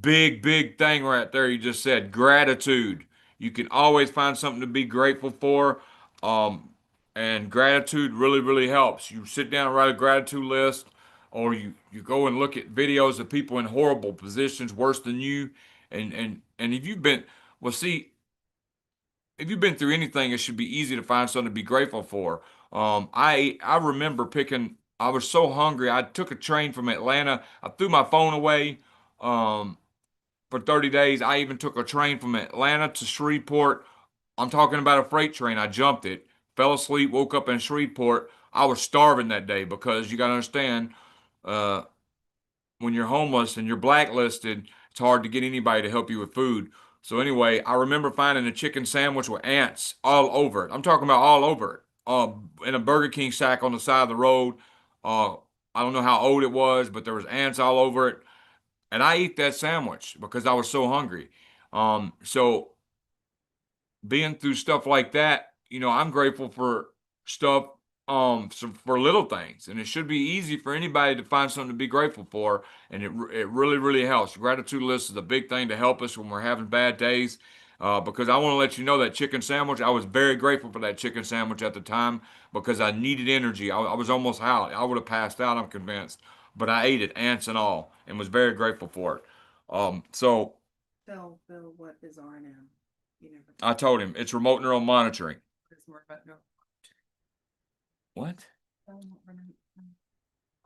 A: Big, big thing right there. You just said gratitude. You can always find something to be grateful for. Um, and gratitude really, really helps. You sit down and write a gratitude list, or you go and look at videos of people in horrible positions, worse than you. And if you've been, well, see, if you've been through anything, it should be easy to find something to be grateful for. I remember picking. I was so hungry. I took a train from Atlanta. I threw my phone away um, for 30 days. I even took a train from Atlanta to Shreveport. I'm talking about a freight train. I jumped it, fell asleep, woke up in Shreveport. I was starving that day because you got to understand. Uh, when you're homeless and you're blacklisted, it's hard to get anybody to help you with food. So anyway, I remember finding a chicken sandwich with ants all over it. I'm talking about all over it. In a Burger King sack on the side of the road. Uh, I don't know how old it was, but there was ants all over it. And I ate that sandwich because I was so hungry. So being through stuff like that, I'm grateful for stuff, for little things, and it should be easy for anybody to find something to be grateful for, and it really, really helps. Gratitude list is a big thing to help us when we're having bad days. Because I want to let you know that chicken sandwich, I was very grateful for that chicken sandwich at the time because I needed energy. I was almost out. I would have passed out, I'm convinced, but I ate it, ants and all, and was very grateful for it. So
B: Tell Phil what is RNM. You never.
A: I told him it's remote neural monitoring.
B: It's more about no.
A: What?
B: Tell him what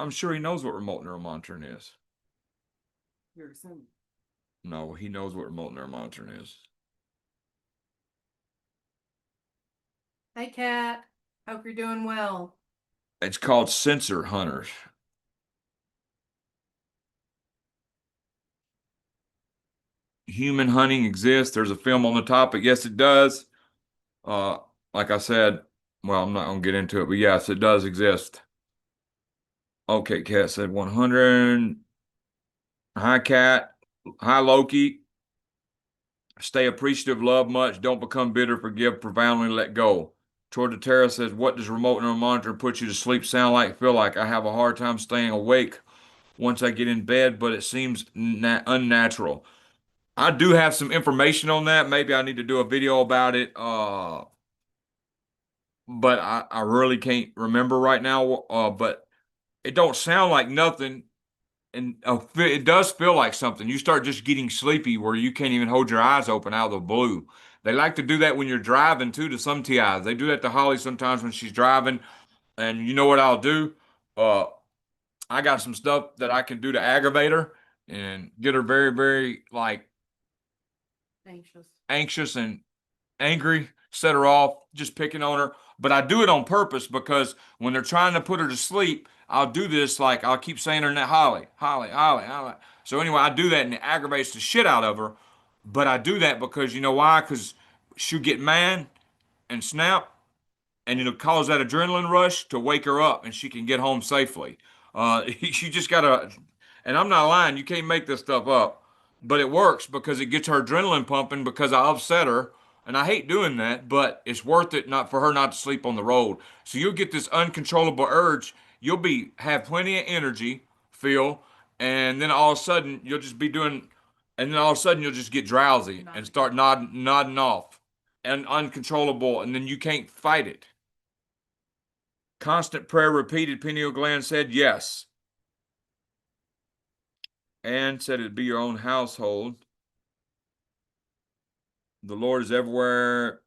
A: I'm sure he knows what remote neural monitoring is.
B: you're assuming.
A: No, he knows what remote neural monitoring is.
B: Hey, Kat. Hope you're doing well.
A: It's called sensor hunters. Human hunting exists. There's a film on the topic. Yes, it does. Uh, like I said, well, I'm not gonna get into it, but yes, it does exist. Okay, Cat said 100. Hi, Cat. Hi, Loki. Stay appreciative, love much, don't become bitter, forgive profoundly, let go. Toward Terra says, what does remote neural monitoring put you to sleep sound like, feel like? I have a hard time staying awake once I get in bed, but it seems unnatural. I do have some information on that. Maybe I need to do a video about it. But I really can't remember right now. But it don't sound like nothing. And it does feel like something. You start just getting sleepy where you can't even hold your eyes open out of the blue. They like to do that when you're driving too, to some TIs. They do that to Holly sometimes when she's driving. And you know what I'll do? Uh, I got some stuff that I can do to aggravate her and get her very, very like
B: Anxious.
A: anxious and angry, set her off, just picking on her. But I do it on purpose because when they're trying to put her to sleep, I'll do this like I'll keep saying her name, Holly, Holly, Holly, Holly. So anyway, I do that and it aggravates the shit out of her. But I do that because you know why? Because she'll get mad and snap, and it'll cause that adrenaline rush to wake her up and she can get home safely. You just gotta, and I'm not lying, you can't make this stuff up, but it works because it gets her adrenaline pumping because I upset her. And I hate doing that, but it's worth it not for her not to sleep on the road. So you'll get this uncontrollable urge. You'll have plenty of energy, Phil, and then all of a sudden you'll just be doing, and then all of a sudden you'll just get drowsy and start nodding off, and uncontrollable, and then you can't fight it. Constant prayer repeated, pineal gland said yes. And said it'd be your own household. The Lord is everywhere.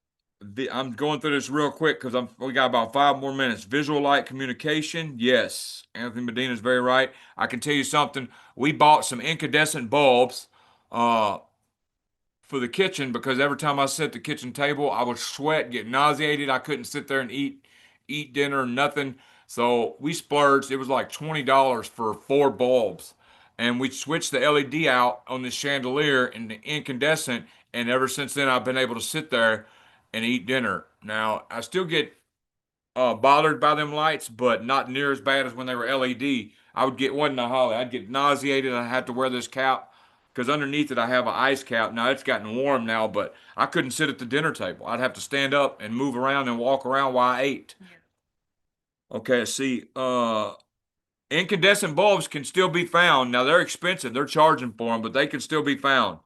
A: I'm going through this real quick because we got about 5 more minutes. Visual light communication, yes. Anthony Medina is very right. I can tell you something. We bought some incandescent bulbs for the kitchen because every time I sit at the kitchen table, I would sweat, get nauseated. I couldn't sit there and eat dinner, nothing. So we splurged. It was like $20 for 4 bulbs. And we switched the LED out on the chandelier and the incandescent. And ever since then, I've been able to sit there and eat dinner. Now, I still get bothered by them lights, but not near as bad as when they were LED. I would get one in the holly. I'd get nauseated. I had to wear this cap because underneath it I have an ice cap. Now it's gotten warm now, but I couldn't sit at the dinner table. I'd have to stand up and move around and walk around while I ate. Okay, see, incandescent bulbs can still be found. Now they're expensive. They're charging for them, but they can still be found.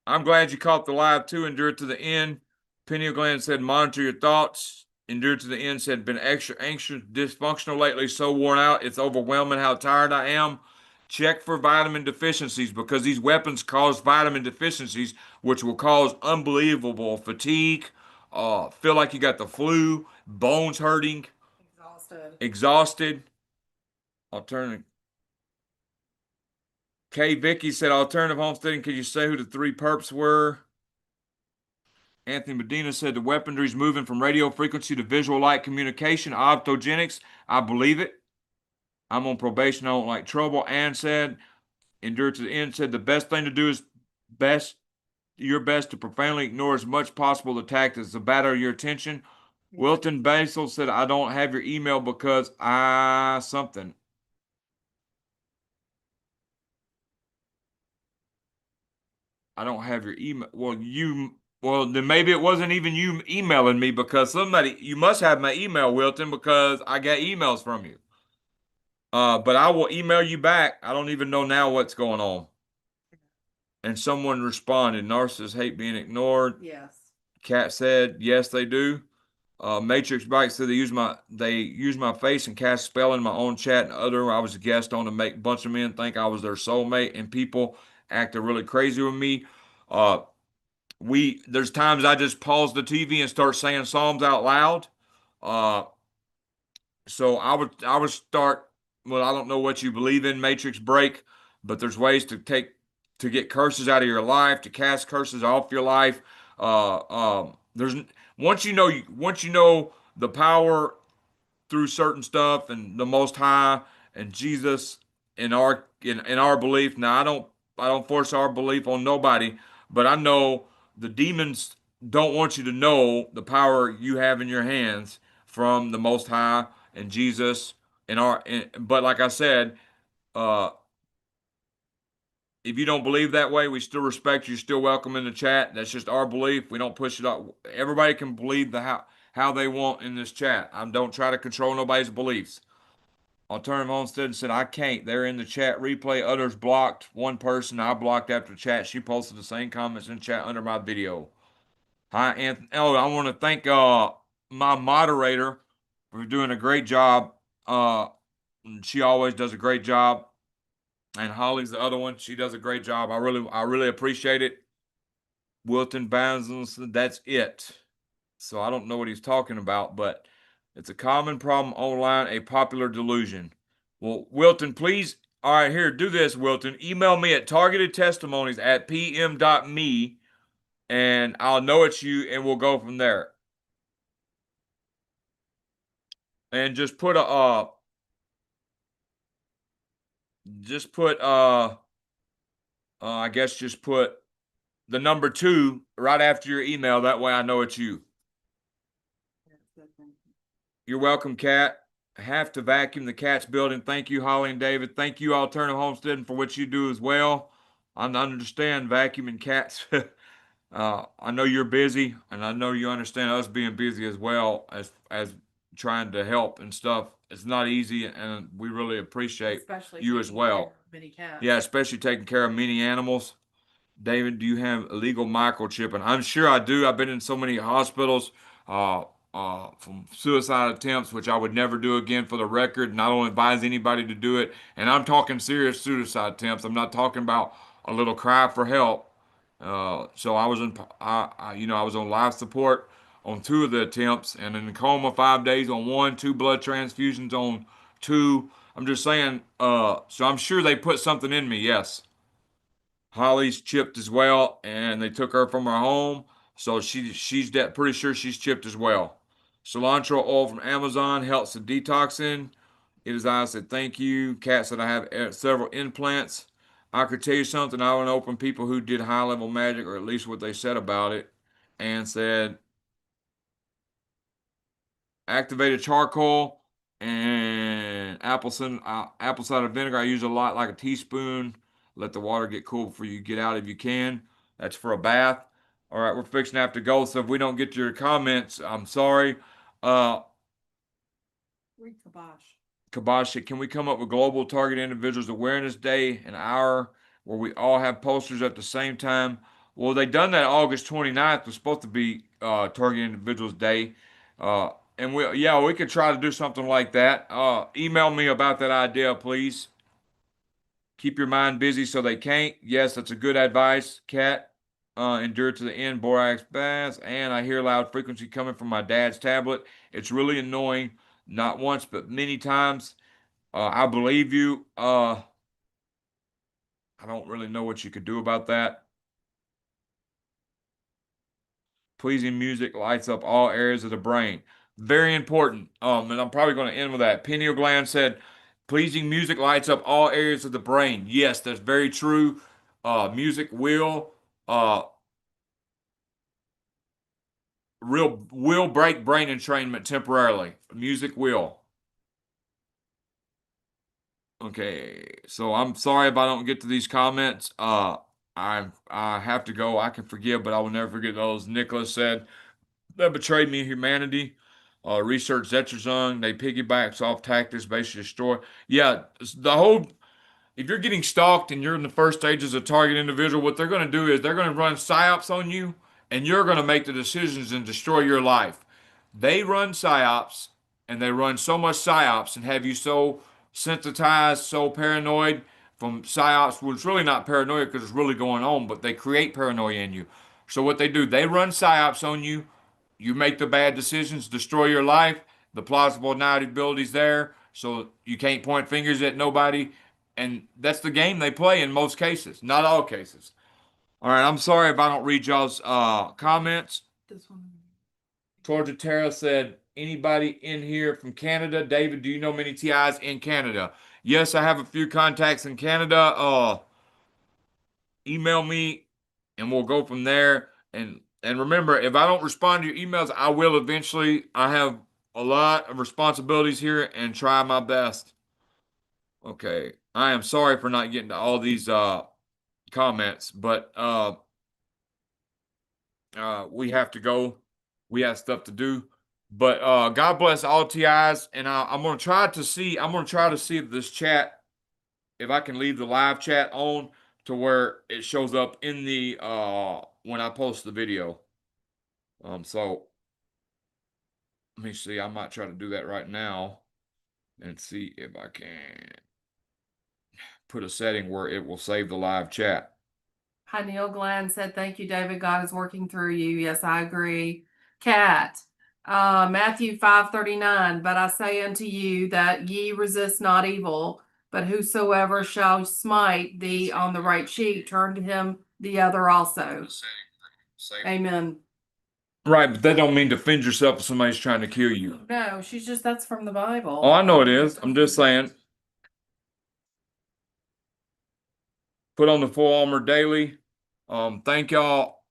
A: I'm glad you caught the live too. Endure to the end. Pineal gland said, monitor your thoughts. Endure to the end said, been extra anxious, dysfunctional lately, so worn out. It's overwhelming how tired I am. Check for vitamin deficiencies because these weapons cause vitamin deficiencies, which will cause unbelievable fatigue, feel like you got the flu, bones hurting, exhausted. Alternative. K. Vicky said, alternative homesteading. Could you say who the 3 perps were? Anthony Medina said the weaponry is moving from radio frequency to visual light communication, optogenics. I believe it. I'm on probation. I don't like trouble. Ann said, endure to the end, said the best thing to do is your best to profoundly ignore as much possible the tactics to batter your attention. Wilton Basil said, I don't have your email because something. I don't have your email. Well, then maybe it wasn't even you emailing me because you must have my email, Wilton, because I got emails from you. But I will email you back. I don't even know now what's going on. And someone responded, narcissists hate being ignored.
B: Yes.
A: Kat said, yes, they do. Matrix Bike said they use my face and cast spell in my own chat and other. I was a guest on to make a bunch of men think I was their soulmate, and people acted really crazy with me. There's times I just pause the TV and start saying Psalms out loud. So I would start. Well, I don't know what you believe in, Matrix Break, but there's ways to get curses out of your life, to cast curses off your life. There's once you know the power through certain stuff and the Most High and Jesus in our belief. Now I don't force our belief on nobody, but I know the demons don't want you to know the power you have in your hands from the Most High and Jesus but like I said, if you don't believe that way, we still respect you. Still welcome in the chat. That's just our belief. We don't push it up. Everybody can believe how they want in this chat. I don't try to control nobody's beliefs. Alternative Homestead said, I can't. They're in the chat replay. Others blocked. One person I blocked after chat. She posted the same comments in chat under my video. Hi, Anthony. Oh, I want to thank my moderator for doing a great job. She always does a great job. And Holly's the other one. She does a great job. I really appreciate it. Wilton Banzans, that's it. So I don't know what he's talking about, but it's a common problem online, a popular delusion. Well, Wilton, please, all right, here, do this, Wilton. Email me at targetedtestimonies@pm.me, and I'll know it's you, and we'll go from there. And just put I guess just put the number 2 right after your email. That way I know it's you. You're welcome, Kat. have to vacuum the cat's building. Thank you, Holly and David. Thank you, Alternative Homesteading, for what you do as well. I understand vacuuming cats. I know you're busy, and I know you understand us being busy as well as trying to help and stuff. It's not easy, and we really appreciate
B: Especially
A: you as
B: taking care
A: well.
B: of many cats.
A: Yeah, especially taking care of many animals. David, do you have illegal microchipping? I'm sure I do. I've been in so many hospitals from suicide attempts, which I would never do again for the record, and I don't advise anybody to do it. And I'm talking serious suicide attempts. I'm not talking about a little cry for help. So I was I was on life support on 2 of the attempts, and in coma 5 days on 1, 2 blood transfusions on 2. I'm just saying. So I'm sure they put something in me. Yes. Holly's chipped as well, and they took her from her home, so pretty sure she's chipped as well. Cilantro oil from Amazon helps the detoxing. It is I said thank you. Cat said I have several implants. I could tell you something. I would open people who did high level magic, or at least what they said about it, and said activated charcoal and apple cider vinegar. I use a lot, like a teaspoon. Let the water get cool before you get out if you can. That's for a bath. All right, we're fixing to have to go. So if we don't get to your comments, I'm sorry.
B: Read Kabosh.
A: Kabashi, can we come up with Global Target Individuals Awareness Day, an hour where we all have posters at the same time? Well, they done that August 29th. Was supposed to be Target Individuals Day. And we could try to do something like that. Email me about that idea, please. Keep your mind busy so they can't. Yes, that's a good advice, Kat. Endure to the end, borax baths. And I hear loud frequency coming from my dad's tablet. It's really annoying, not once, but many times. I believe you. I don't really know what you could do about that. Pleasing music lights up all areas of the brain. Very important. And I'm probably going to end with that. Pineal gland said, pleasing music lights up all areas of the brain. Yes, that's very true. Music uh, will break brain entrainment temporarily. Music will. Okay, so I'm sorry if I don't get to these comments. I have to go. I can forgive, but I will never forget those. Nicholas said that betrayed me humanity. Research Zeterzung, they piggybacks off tactics, basically destroy. Yeah, the whole if you're getting stalked and you're in the first stages of target individual, what they're going to do is they're going to run psyops on you, and you're going to make the decisions and destroy your life. They run psyops, and they run so much psyops and have you so sensitized, so paranoid from psyops, which is really not paranoia because it's really going on, but they create paranoia in you. So what they do, they run psyops on you. You make the bad decisions, destroy your life. The plausible deniability is there, so you can't point fingers at nobody. And that's the game they play in most cases, not all cases. All right, I'm sorry if I don't read y'all's comments.
B: This one.
A: Georgia Terra said, anybody in here from Canada? David, do you know many TIs in Canada? Yes, I have a few contacts in Canada. Email me and we'll go from there. And remember, if I don't respond to your emails, I will eventually. I have a lot of responsibilities here and try my best. Okay. I am sorry for not getting to all these comments, but we have to go. We have stuff to do. But God bless all TIs, and I'm gonna try to see. I'm gonna try to see if this chat, if I can leave the live chat on to where it shows up in the when I post the video. So let me see. I might try to do that right now and see if I can put a setting where it will save the live chat.
B: Neil Glenn said, thank you, David. God is working through you. Yes, I agree. Cat, Matthew 5:39. But I say unto you that ye resist not evil, but whosoever shall smite thee on the right cheek, turn to him the other also. Amen.
A: Right, but that don't mean defend yourself if somebody's trying to kill you.
B: No, that's from the Bible.
A: Oh, I know it is. I'm just saying. Put on the full armor daily. Thank y'all,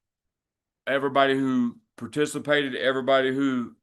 A: everybody who participated, everybody who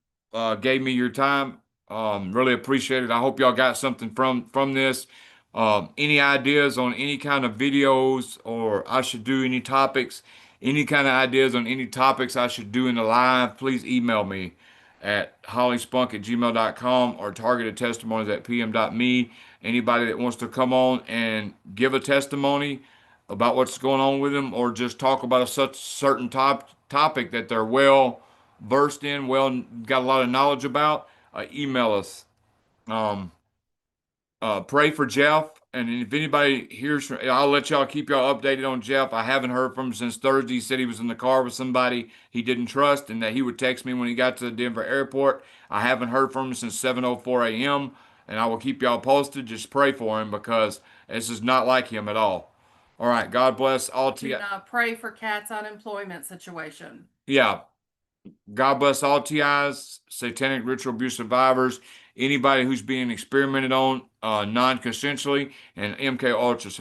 A: gave me your time. Really appreciate it. I hope y'all got something from this. Any ideas on any kind of videos or I should do any topics, any kind of ideas on any topics I should do in the live, please email me at hollyspunk@gmail.com or targetedtestimonies@pm.me. Anybody that wants to come on and give a testimony about what's going on with them or just talk about a such certain topic that they're well versed in, got a lot of knowledge about, email us. Um, Pray for Jeff. And if anybody hears from, I'll let y'all keep y'all updated on Jeff. I haven't heard from him since Thursday. He said he was in the car with somebody he didn't trust and that he would text me when he got to the Denver airport. I haven't heard from him since 7:04 a.m. and I will keep y'all posted. Just pray for him because this is not like him at all. All right. God bless all.
B: And pray for Kat's unemployment situation.
A: Yeah. God bless all TIs, satanic ritual abuse survivors, anybody who's being experimented on non-consensually, and MK Ultra survivors.